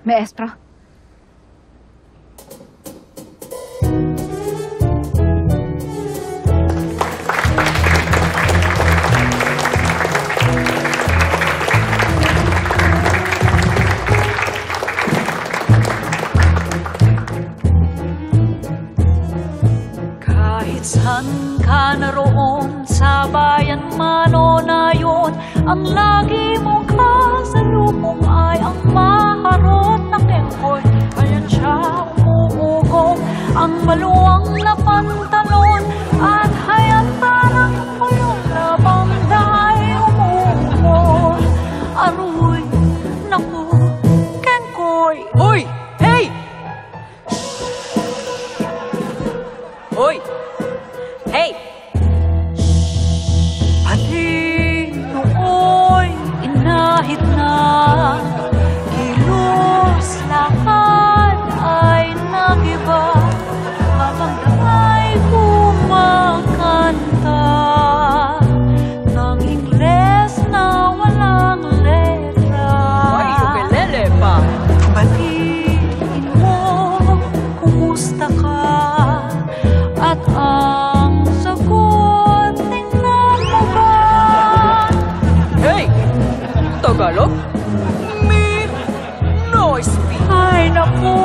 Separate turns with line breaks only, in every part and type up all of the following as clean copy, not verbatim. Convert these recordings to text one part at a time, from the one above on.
Maestro.
Kahit saan ka naroon sa bayan man o na yun, ang lagi mong kasalubong ay ang maharot na kengkoy. Ayan siya umuugong ang maluwang na pantalon at hayan parang puyong labang dahil umuugong. Aroy, naku, kengkoy.
Hoy! Hey! Hoy! Hey!
Pati nooy inahit na, kilos lakad ay nagiba, habang ay kumakanta ng Ingles na walang letra.
Ay, ukulele pa!
Batiin mo, kumusta ka? At ang sagot, tingnan mo ba?
Hey! Tagalog? Me? No speak.
Ay, naku,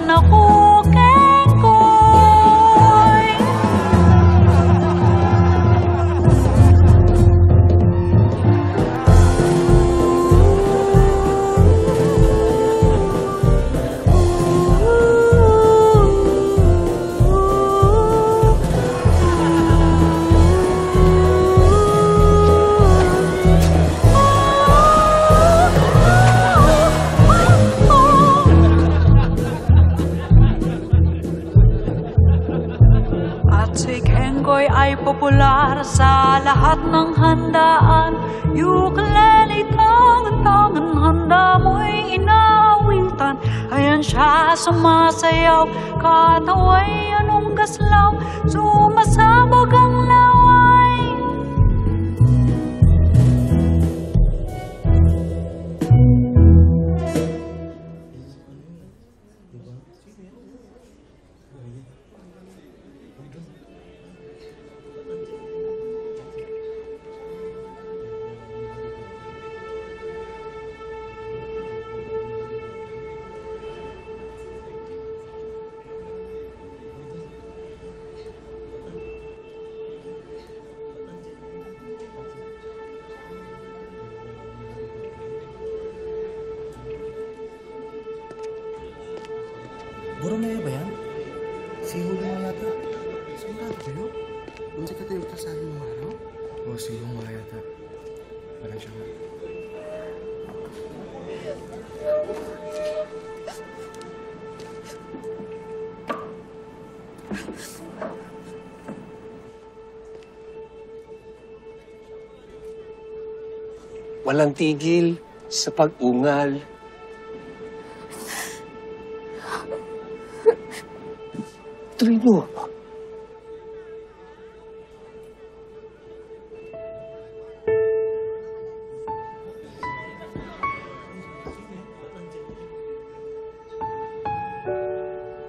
naku, kengkoy. At si Kengkoy ay popular sa lahat ng handaan. Ukulele, tangan-tangan, handa mo'y inaawitan. Ayan siya sumasayaw, kataway anong gaslaw, sumasabog ang laway.
Borromeo ba yan? Si Julio nga yata. Saan ba kayo? Hindi ka tayo kasabi mo araw? Oo, si Julio nga yata. Parang siya nga.
Walang tigil sa pag-ungal. Tuloy mo.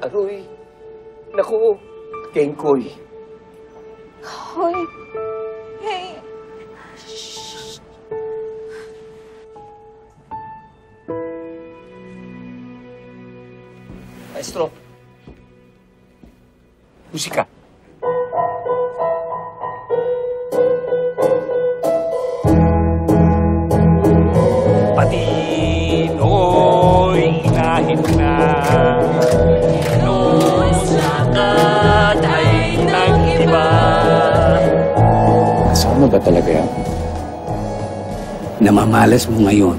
Aroy, naku, kengkoy.
Hoy. Hey.
Maestro. Musika. Pati nooy inahin na, kilos lakad ay nag-iba.
Kasama ba talaga yan? Namamalas mo ngayon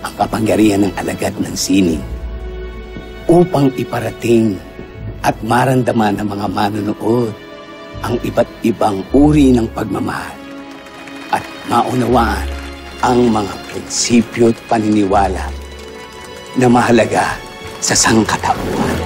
ang kapangyarihan ng alagad ng sining upang iparating at maramdaman ng mga manonood ang iba't ibang uri ng pagmamahal at maunawaan ang mga prinsipyo at paniniwala na mahalaga sa sangkatauhan.